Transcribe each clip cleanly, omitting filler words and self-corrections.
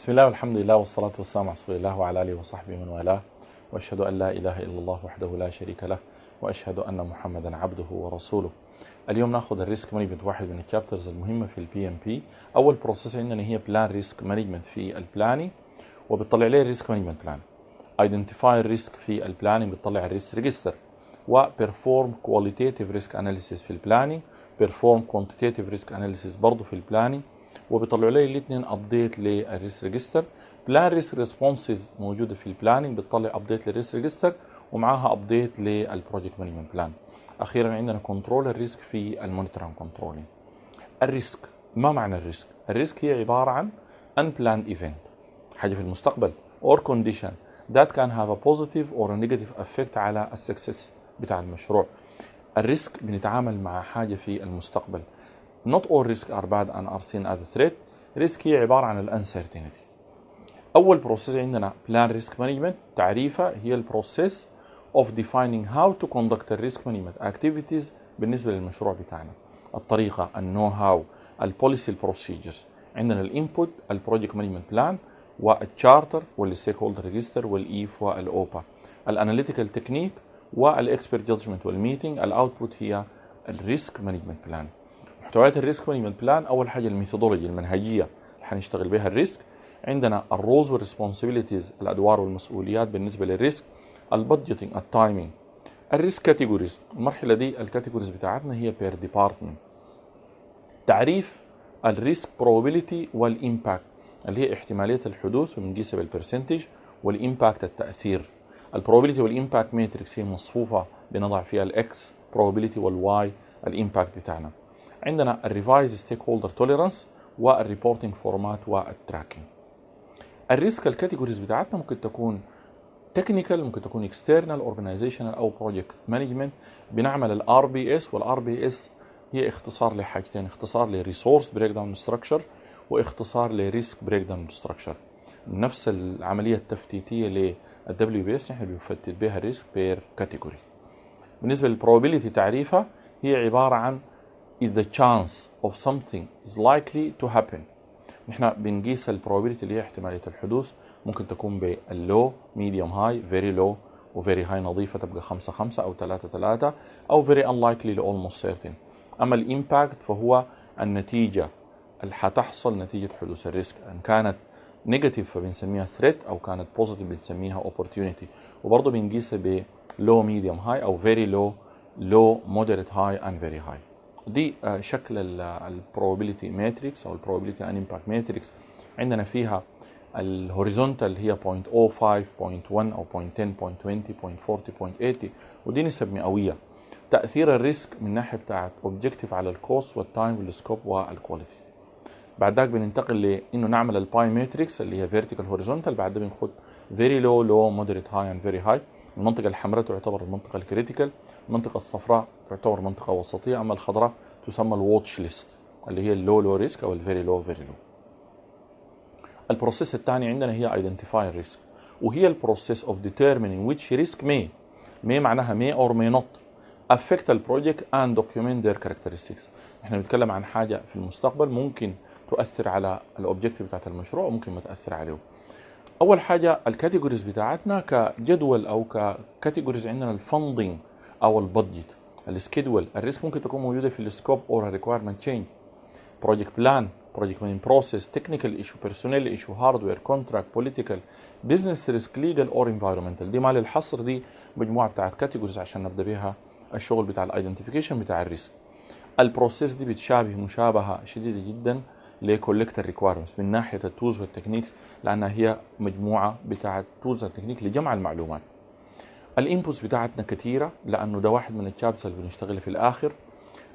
بسم الله والحمد لله والصلاة والسلام على رسول الله وعلى آله وصحبه من والاه، وأشهد أن لا إله إلا الله وحده لا شريك له، وأشهد أن محمدا عبده ورسوله. اليوم ناخذ الريسك مانجمنت، واحد من الشابترز المهمة في البي ام بي. أول بروسيس عندنا هي بلان ريسك مانجمنت في البلاني، وبتطلع عليه الريسك مانجمنت بلان. ايدنتيفاي الريسك في البلاني، بتطلع الريسك ريجستر، وبرفورم كواليتيتيف ريسك اناليسيس في البلاني، بيرفورم كوانتيتيف ريسك اناليسيس برضه في البلاني، وبيطلعوا لي الاثنين ابديت للريسك ريجستر. بلان ريسك ريسبونسز موجوده في البلاننج، بتطلع ابديت للريسك ريجستر ومعاها ابديت للبروجكت مانجمنت بلان. اخيرا عندنا كنترول الريسك في المونيتور اند كنترولينج. الريسك، ما معنى الريسك؟ الريسك هي عباره عن unplanned event، حاجه في المستقبل or condition that can have a positive or a negative effect على السكسس بتاع المشروع. الريسك بنتعامل مع حاجه في المستقبل. Not all risks are bad and are seen as a threat. ريسك هي عبارة عن الانسرتينتي. أول بروسيس عندنا بلان ريسك مانجمنت، تعريفها هي البروسيس of defining how to conduct the risk management activities بالنسبة للمشروع بتاعنا. الطريقة، النو هاو، البوليسي، البروسيجرز. عندنا الانبوت، البروجكت مانجمنت بلان، والتشارتر، والستيك هولدر ريجستر، والايف، والاوبا. الاناليتيكال تكنيك والاكسبرت جادجمنت والميتنج. الاوتبوت هي الريسك مانجمنت بلان. محتويات الريسك مانجمنت بلان، اول حاجه الميثودولوجي، المنهجيه اللي حنشتغل بها الريسك. عندنا الرولز والريسبونسبيلتيز، الادوار والمسؤوليات بالنسبه للريسك. البادجيتنج، التايمينج. الريسك كاتيجوريز، المرحله دي الكاتيجوريز بتاعتنا هي بير ديبارتمنت. تعريف الريسك بروبابيلتي والامباكت، اللي هي احتماليه الحدوث وبنقيسها بالبرسنتج، والامباكت التاثير. البروبابيلتي والامباكت ماتريكس هي مصفوفه بنضع فيها الاكس بروبابيلتي والواي الامباكت بتاعنا. عندنا الريفايز ستيك هولدر توليرانس، والريبورتنج فورمات، والتراكنج. الريسك الكاتيجوريز بتاعتنا ممكن تكون تكنيكال، ممكن تكون اكسترنال، اورجانيزيشنال، او بروجكت مانجمنت. بنعمل الار بي اس، والار بي اس هي اختصار لحاجتين، اختصار لريسورس بريك داون ستراكشر، واختصار لريسك بريك داون ستراكشر. نفس العمليه التفتيتيه للدبليو بي اس، احنا بنفتت بها الريسك بير كاتيجوري. بالنسبه للبروبابيلتي، تعريفها هي عباره عن is the chance of something is likely to happen. نحن بنقيس البروبابيلتي اللي هي احتماليه الحدوث، ممكن تكون باللو، ميديوم، هاي، فيري لو، وفيري هاي نظيفه تبقى 5 او 3 او very unlikely ل almost certain. اما الامباكت فهو النتيجه اللي حتحصل نتيجه حدوث الريسك، ان كانت نيجاتيف فبنسميها ثريت، او كانت بوزيتيف بنسميها opportunity. وبرضه بنقيسها بلو، ميديوم، هاي، او فيري لو، لو، مودريت، هاي، اند فيري هاي. دي شكل البروبابيلتي ماتريكس او البروبابيلتي ان امباكت ماتريكس. عندنا فيها الهوريزونتال هي 0.05، 0.1 او 0.10، 0.20، 0.40، 0.80، ودي نسب مئويه. تاثير الريسك من ناحيه بتاعت اوبجيكتيف على الكوست والتايم والسكوب والكواليتي. بعد ذاك بننتقل لانه نعمل الباي ماتريكس اللي هي فيرتيكال هوريزونتال. بعد ده بناخد فيري لو، لو، مودريت، هاي، اند فيري هاي. المنطقه الحمراء تعتبر المنطقه الكريتيكال، المنطقه الصفراء تعتبر منطقه وسطيه، اما الخضراء تسمى الواتش ليست اللي هي اللو لو ريسك او الفيري لو فيري لو. البروسيس الثاني عندنا هي ايدنتيفاي ريسك، وهي البروسيس اوف determining which risk may معناها may or may not affect the project and document their characteristics. احنا بنتكلم عن حاجه في المستقبل ممكن تؤثر على الاوبجيكتيف بتاعت المشروع وممكن ما تاثر عليه. اول حاجه الكاتيجوريز بتاعتنا كجدول او ككاتيجوريز. عندنا الفندنج او البادجت، السكيدول. الريسك ممكن تكون موجوده في السكوب او الريكويرمنت تشينج، بروجكت بلان، بروجكت مانجمنت بروسيس، تكنيكال ايشو، بيرسونيل ايشو، هاردوير، كونتراكت، بوليتيكال، بزنس ريسك، ليجل اور انفايرمنتال. دي مال الحصر، دي مجموعه بتاعت كاتيجوريز عشان نبدا بها الشغل بتاع الايدنتيفيكيشن بتاع الريسك. البروسيس دي بتشابه مشابهه شديده جدا لكولكتر ريكويرمنتس من ناحيه التولز والتكنيكس، لانها هي مجموعه بتاعت تولز والتكنيك لجمع المعلومات. الانبوتس بتاعتنا كثيره لانه ده واحد من الشابترز اللي بنشتغل في الاخر.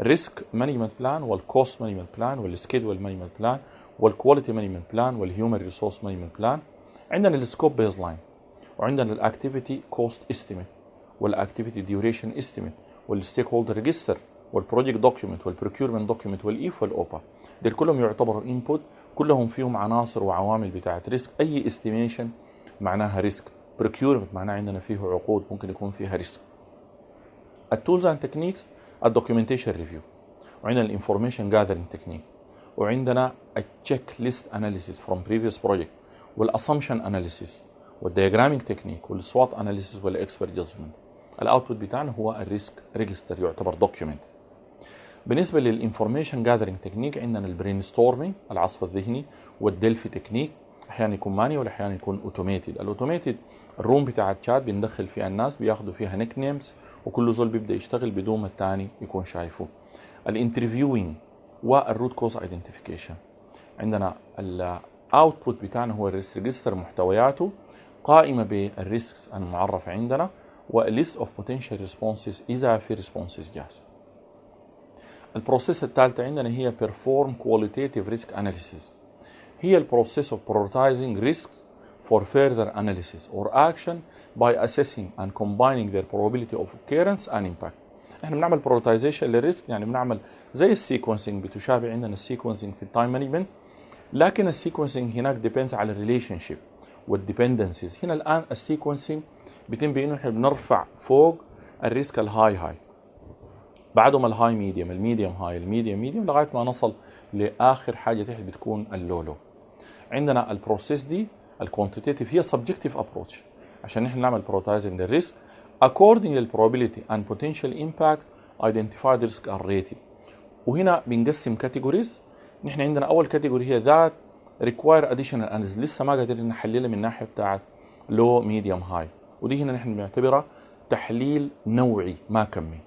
ريسك مانجمنت بلان، والكوست مانجمنت بلان، والسكيدول مانجمنت بلان، والكواليتي مانجمنت بلان، والهيومن ريسورس مانجمنت بلان. عندنا السكوب بيز لاين، وعندنا الاكتيفيتي كوست استيميت، والاكتيفيتي ديوريشن استيميت، والستيك هولدر ريجستر، والبروجكت دوكيومنت، والبروكيورمنت دوكيومنت، والايف، والاوبا. دول كلهم يعتبروا انبوت، كلهم فيهم عناصر وعوامل بتاعت ريسك. اي استيميشن معناها ريسك. بروكيورمنت معناه عندنا فيه عقود ممكن يكون فيها ريسك. التولز اند تكنيكس، الدوكيومنتيشن ريفيو، وعندنا الانفورميشن جاذرينج تكنيك، وعندنا التشيك ليست اناليسيس فروم بريفيوس بروجكت، والاسامبشن اناليسيس والدياجرامينج تكنيك والسوات اناليسيس والاكسبرت جادجمنت. الاوتبوت بتاعنا هو الريسك ريجستر، يعتبر دوكيومنت. بالنسبه للانفورميشن جاذرينج تكنيك عندنا البرين ستورمينج العصف الذهني والدلفي تكنيك، احيانا يكون ماني واحيانا يكون اوتوميتد. الاوتوميتد الروم بتاع الشات بندخل فيها الناس بياخذوا فيها نيك نيمز وكل زول بيبدا يشتغل بدون ما الثاني يكون شايفه. الانترفيوينج والروت كوز ايدنتيفيكيشن. عندنا الاوتبوت بتاعنا هو الريسك ريجستر، محتوياته قائمه بالريسكس المعرفه عندنا وليست اوف بوتنشال ريسبونسز اذا في ريسبونسز جاهزه. البروسيس الثالثه عندنا هي perform qualitative risk analysis. هي البروسيس of prioritizing risks for further analysis or action by assessing and combining their probability of occurrence and impact. احنا بنعمل prioritization للريسك، يعني بنعمل زي السيكونسنج، بتشابه عندنا السيكونسنج في التايم مانجمنت، لكن السيكونسنج هناك depends على الريليشن شيب والديبندنسيز. هنا الان السيكونسنج بيتم بانه احنا بنرفع فوق الريسك الهاي، بعدهم الهاي ميديوم، الميديوم هاي، الميديوم ميديوم، لغايه ما نصل لاخر حاجه تحت بتكون اللولو. عندنا البروسيس دي الكوانتيتيف هي سبجكتيف ابروتش عشان نحن نعمل بروتايزنج للريسك according للبروبابيلتي and potential impact identified risk are rated. وهنا بنقسم كاتيجوريز. نحن عندنا اول كاتيجوري هي ذات require additional analysis، لسه ما قادرين نحللها من الناحيه بتاعت لو ميديوم هاي، ودي هنا نحن بنعتبرها تحليل نوعي ما كمي.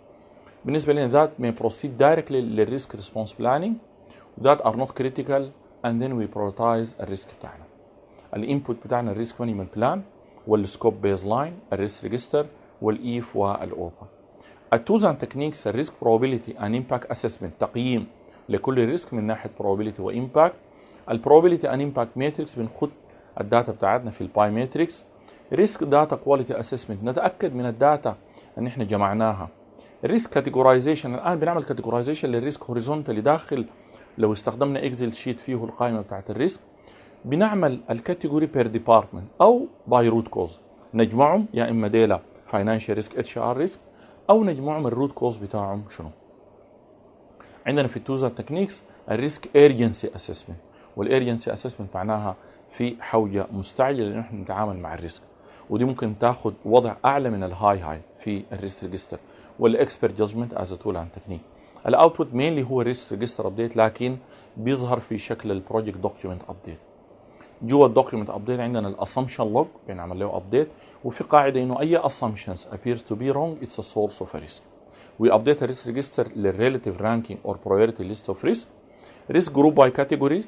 بالنسبه لنا ذات may proceed directly للريسك ريسبونس بلاننج that are not critical and then we prioritize الريسك بتاعنا. الانبوت بتاعنا الريسك مانجمنت بلان والسكوب بيز لاين، الريسك ريجستر والايف والاوبا. التولز اند تكنيكس الريسك probability and impact assessment، تقييم لكل ريسك من ناحيه probability وامباكت. البروبابيلتي and impact matrix بنخد الداتا بتاعتنا في الباي ماتريكس. ريسك داتا كواليتي اسسمنت، نتاكد من الداتا ان احنا جمعناها. الريسك كاتيجورايزيشن، الان بنعمل كاتيجورايزيشن للريسك هوريزونتالي داخل، لو استخدمنا اكسل شيت فيه القائمه بتاعت الريسك بنعمل الكاتيجوري بير ديبارتمنت او باي روت كوز، نجمعهم يا اما ديلا فاينانشال ريسك اتش ار ريسك او نجمعهم الروت كوز بتاعهم شنو. عندنا في التوزر تكنيكس الريسك ايرجنسي اسسمنت، والارجنسي اسسمنت معناها في حوجه مستعجله ان احنا نتعامل مع الريسك، ودي ممكن تاخذ وضع اعلى من الهاي في الريسك ريجستر. والاكسبرت جادجمنت از تول اند تكنيك. الاوتبوت مينلي هو الريسك ريجستر ابديت، لكن بيظهر في شكل البروجكت دوكيومنت ابديت. جوا الدوكيومنت ابديت عندنا الاسامبشن لوج بنعمل له ابديت، وفي قاعده انه اي assumptions appears to be wrong it's a source of a risk. We update a risk register للrelative ranking or priority list of risk. Risk group by category.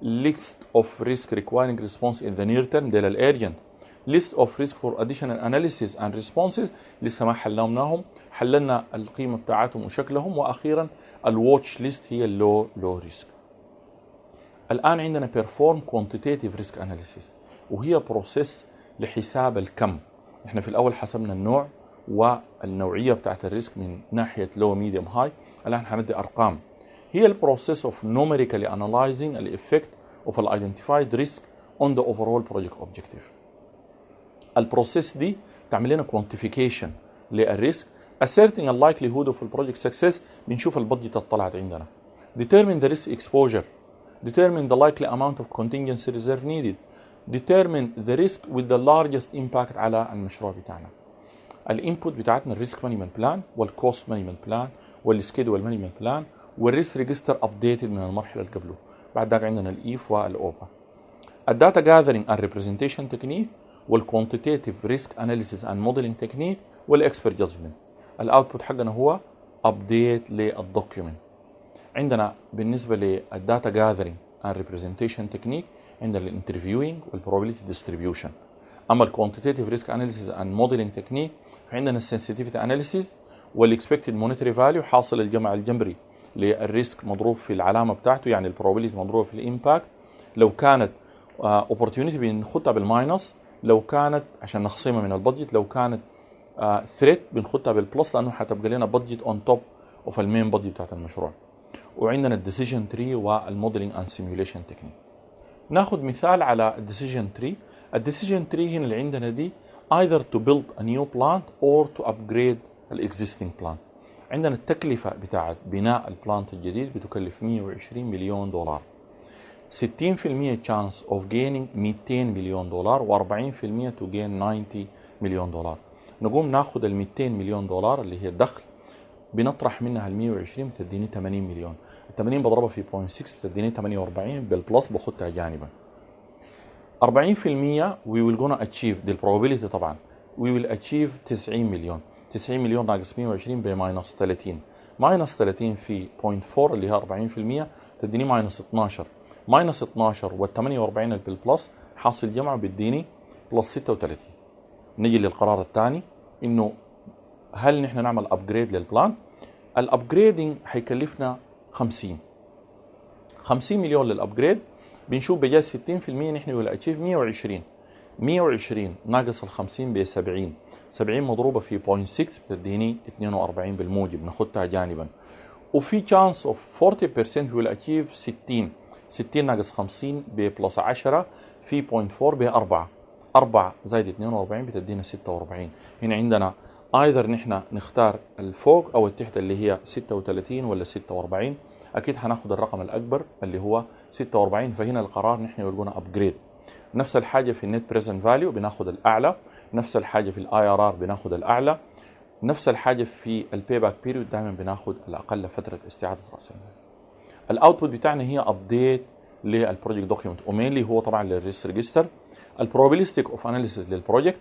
List of risk requiring response in the near term ده للارجنت. List of risk for additional analysis and responses لسه ما حللناهم، حللنا القيمه بتاعتهم وشكلهم. واخيرا الواتش ليست هي اللو ريسك. الان عندنا perform quantitative risk analysis، وهي بروسيس لحساب الكم. احنا في الاول حسبنا النوع والنوعيه بتاعت الريسك من ناحيه لو ميديوم هاي، الان هندي ارقام. هي البروسيس of numerically analyzing the effect of an identified risk on the overall project objective. البروسيس دي تعمل لنا quantification للريسك، asserting a likelihood of the project success. بنشوف البادجت اللي طلعت عندنا. determine the risk exposure. determine the likely amount of contingency reserve needed. determine the risk with the largest impact على المشروع بتاعنا. الانبوت بتاعتنا الريسك مانجمنت بلان والكوست مانجمنت بلان والسكيدول مانجمنت بلان والريسك ريجستر ابديتد من المرحله اللي قبله. بعد ذاك عندنا الايف والاوبا. الداتا جاذرينج اند ريبريزنتيشن تكنيك والكوانتيتيف ريسك اناليسيس اند موديلنج تكنيك والاكسبرت جادجمنت. الاوتبوت حقنا هو ابديت للدوكيومنت. عندنا بالنسبه للداتا جاذرينج اند ريبريزنتيشن تكنيك عندنا الانترفيوينج والبروبابيلتي ديستريبيوشن. اما الكوانتيتيف ريسك اناليسيس اند موديلنج تكنيك فعندنا السنسيتيفيتي اناليسيس والاكسبكتد مونيتري فاليو، حاصل الجمع الجبري للريسك مضروب في العلامه بتاعته، يعني البروبابيلتي مضروبه في الامباكت. لو كانت اوبورتيونيتي بنخدها بالماينس، لو كانت عشان نخصمها من البادجت، لو كانت ثريت بنخدها بالبلس لانه حتبقى لنا بادجت اون توب اوف المين بادجت بتاعت المشروع. وعندنا الديسيجن تري والموديلنج اند سيميوليشن تكنيك. ناخذ مثال على الديسيجن تري. الديسيجن تري هنا اللي عندنا دي either to build a new plant or to upgrade existing plant. عندنا التكلفة بتاعت بناء البلانت الجديد بتكلف $120 مليون. 60% chance of gaining 200 مليون دولار، و40% to gain 90 مليون دولار. نقوم ناخذ ال 200 مليون دولار اللي هي الدخل، بنطرح منها ال 120 بتديني 80 مليون، ال 80 بضربها في 0.6 بتديني 48 بالبلس بخدها جانبا. 40% we will gonna achieve دي البروبابيلتي طبعا، we will achieve 90 مليون، 90 مليون ناقص 120 بماينس 30، ماينس 30 في 0.4 اللي هي 40% تديني ماينس 12، ماينس 12 وال 48 اللي بالبلس حاصل جمع بيديني بلس 36. نيجي للقرار الثاني، انه هل نحن نعمل ابجريد للبلان؟ الابجريدنج حيكلفنا 50 مليون للابجريد. بنشوف بجاز 60% نحن ولا اتشيف 120 ناقص ال 50 ب 70 مضروبه في 0.6 بتديني 42 بالموجب، ناخدها جانبا. وفي تشانس اوف 40% ويل اتشيف 60 ناقص 50 ب بلس 10 في 0.4 ب 4 زائد 42 بتدينا 46. هنا عندنا ايذر نحن نختار الفوق او التحت اللي هي 36 ولا 46. اكيد هناخد الرقم الاكبر اللي هو 46، فهنا القرار نحن يلقونا ابجريد. نفس الحاجه في النت بريزنت فاليو بناخد الاعلى، نفس الحاجه في الاي ار ار بناخد الاعلى، نفس الحاجه في البي باك بيريود دائما بناخد الاقل فتره استعاده راس المال. الاوتبوت بتاعنا هي ابديت للبروجكت دوكيومنت، ومينلي هو طبعا للريسك ريجستر، البروبابيلستيك اوف اناليسيس للبروجكت،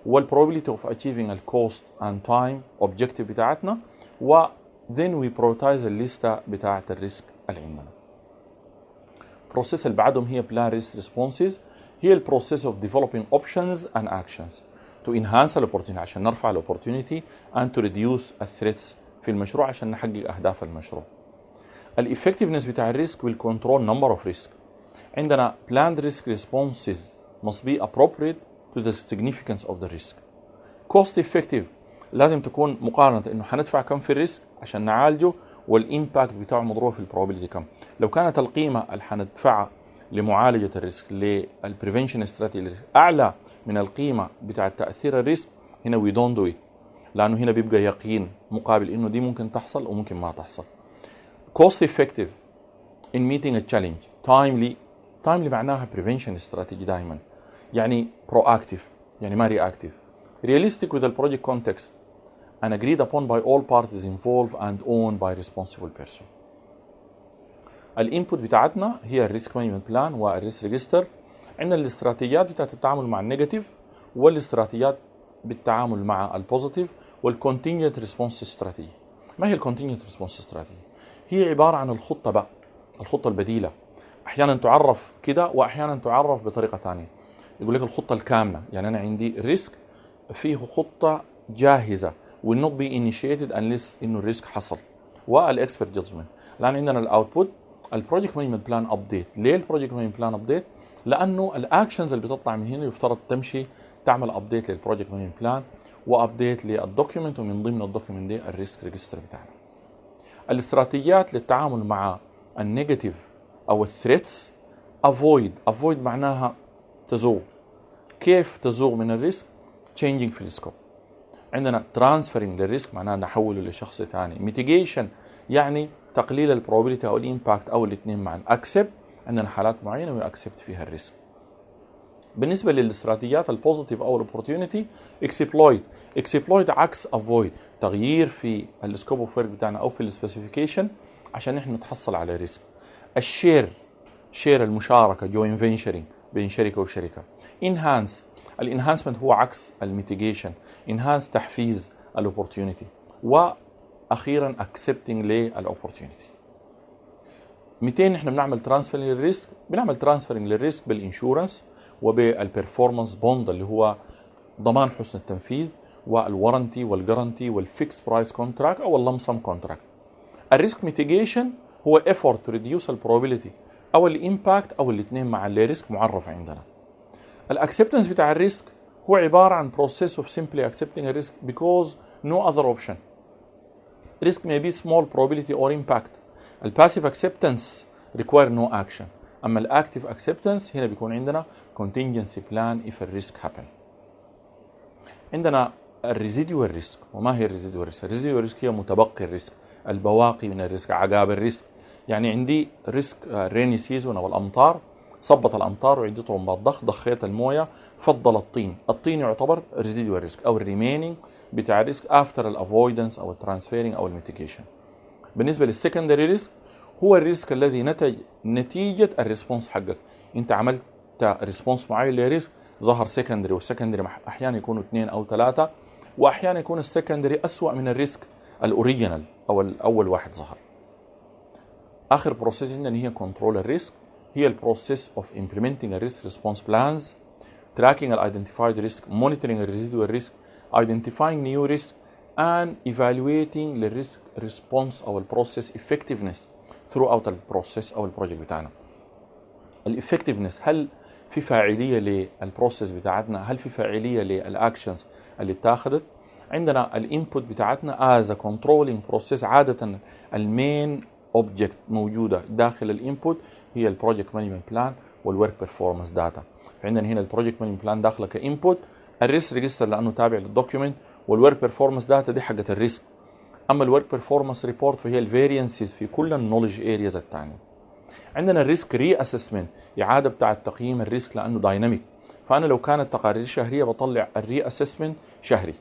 والبروبابيلتي اوف اتشيفينج الكوست اند تايم اوبجيكتيف بتاعتنا، و then we prioritize الليسته بتاعت الريسك اللي عندنا. البروسيس اللي بعدهم هي plan risk responses، هي البروسيس of developing options and actions to enhance opportunity عشان نرفع opportunity and to reduce threats في المشروع عشان نحقق اهداف المشروع. الeffectiveness بتاع الريسك will control number of risk. عندنا planned risk responses must be appropriate to the significance of the risk. cost effective لازم تكون مقارنة انه حندفع كم في الريسك عشان نعالجه، والامباكت بتاعه مضروب في البروبابيلتي كم. لو كانت القيمة اللي حندفعها لمعالجة الريسك للبريفنشن استراتيجي اعلى من القيمة بتاع تأثير الريسك، هنا وي دونت دو ات، لانه هنا بيبقى يقين مقابل انه دي ممكن تحصل وممكن ما تحصل. cost effective in meeting a challenge. timely معناها prevention strategy دائما، يعني proactive يعني ما reactive. realistic with the project context and agreed upon by all parties involved and owned by responsible person. الانبوت بتاعتنا هي الريسك مانجمنت بلان والريسك ريجستر. عندنا الاستراتيجيات بتاعت التعامل مع النيجاتيف، والاستراتيجيات بالتعامل مع البوزيتيف، والكونتينجنت ريسبونس استراتيجي. ما هي الكونتينجنت ريسبونس استراتيجي؟ هي عباره عن الخطه البديله، احيانا تعرف كده واحيانا تعرف بطريقه ثانيه. يقول لك الخطه الكامله، يعني انا عندي ريسك فيه خطه جاهزه will not be initiated unless انه الريسك حصل، والاكسبرت جادجمنت. الان عندنا الاوتبوت البروجكت مانجمنت بلان ابديت. ليه البروجكت مانجمنت بلان ابديت؟ لانه الاكشنز اللي بتطلع من هنا يفترض تمشي تعمل ابديت للبروجكت مانجمنت بلان وابديت للدوكيومنت، ومن ضمن الدوكيومنت دي الريسك ريجستر بتاعنا. الاستراتيجيات للتعامل مع النيجاتيف او الثريتس، افويد معناها تزوغ. كيف تزوغ من الريسك؟ changing في السكوب. عندنا ترانسفيرنج للريسك معناها نحوله لشخص ثاني. ميتيجيشن يعني تقليل البروبابيلتي او الامباكت او الاثنين معا. اكسبت عندنا حالات معينه واكسبت فيها الريسك. بالنسبه للاستراتيجيات البوزيتيف او الاوبورتيونيتي، اكسبلويت عكس افويد، تغيير في السكوب اوف ورك بتاعنا او في السبيسيفيكيشن عشان احنا نتحصل على ريسك. شير المشاركه، جوين فينشرنج بين شركه وشركه. انهانس، الانهانسمنت هو عكس الميتيجيشن. انهانس تحفيز الاوبورتيونيتي. واخيرا اكسبتنج للاوبورتيونيتي. 200 احنا بنعمل ترانسفيرنج للريسك، بنعمل ترانسفيرنج للريسك بالانشورنس وبالبرفورمانس بوند اللي هو ضمان حسن التنفيذ، والورنتي والجارنتي والفيكس برايس كونتراكت او اللمسم كونتراكت. الريسك ميتيجيشن هو effort to reduce البروبابيلتي او الامباكت او الاثنين مع اللي ريسك معرف عندنا. الاكسبتنس بتاع الريسك هو عباره عن process of simply accepting a risk because no other option. Risk may be small probability or impact. الباسيف acceptance require no action. اما الاكتيف acceptance هنا بيكون عندنا contingency plan if a risk happen. عندنا الريزيديوال ريسك. وما هي الريزيديوال ريسك؟ الريزيديوال ريسك هي متبقي الريسك، البواقي من الريسك، عقاب الريسك. يعني عندي ريسك ريني سيزون او الامطار، صبت الامطار وعندي طرمبات ضخ، ضخيت المويه، فضل الطين. الطين يعتبر ريزيدوال ريسك او الريمينينج بتاع الريسك افتر الافويدنس او الترانسفيرنج او الميتيجيشن. بالنسبه للسكندري ريسك هو الريسك الذي نتج نتيجه الريسبونس حقك. انت عملت ريسبونس معين لريسك، ظهر سكندري، والسكندري احيانا يكونوا 2 أو 3، واحيانا يكون السكندري اسوأ من الريسك الاوريجينال او الاول واحد ظهر. اخر بروسيس عندنا هي كنترول الريسك، هي البروسيس اوف امبلمنتنج الريسك ريسبونس بلانز، tracking identified risk, monitoring the residual risk, identifying new risk, and evaluating the risk response أو process effectiveness throughout البروسيس أو البروجكت بتاعنا. الeffectiveness، هل في فاعلية للبروسيس بتاعتنا؟ هل في فاعلية للأكشنز اللي اتاخدت؟ عندنا الانبوت بتاعتنا as a controlling process. عادة المين اوبجكت موجودة داخل الانبوت هي البروجكت مانجمنت بلان والورك بيرفورمانس داتا. عندنا هنا البروجكت مانجمنت بلان داخله كانبوت، الريسك ريجستر لانه تابع للدوكيومنت، والورك بيرفورمانس داتا دي حقت الريسك. اما الورك بيرفورمانس ريبورت فهي الفارينسز في كل النولج ارياز الثانيه. عندنا الريسك ري اسسمنت، اعاده بتاع تقييم الريسك لانه دايناميك، فانا لو كانت تقارير شهريه بطلع الري اسسمنت شهري.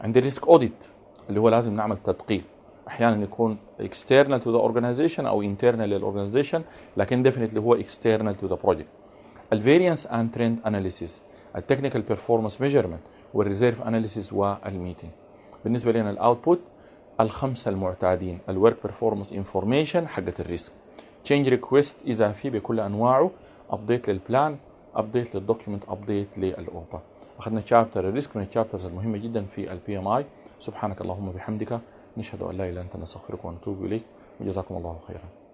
عندي الريسك اوديت اللي هو لازم نعمل تدقيق، احيانا يكون external to the organization او internal للاورجنايزيشن، لكن definitely هو external to the project. الفاريانس اند ترند اناليسيس، التكنيكال بيرفورمانس ميجرمنت، والريزيرف اناليسيس والميتنج. بالنسبه لنا الاوتبوت الخمسه المعتادين: الورك بيرفورمانس انفورميشن حقت الريسك، تشينج ريكويست اذا في بكل انواعه، ابديت للبلان، ابديت للدوكيومنت، ابديت للاوبا. اخذنا تشابتر الريسك من التشابترز المهمه جدا في البي ام اي. سبحانك اللهم وبحمدك، نشهد ان لا اله الا انت، نستغفرك ونتوب اليك، وجزاكم الله خيرا.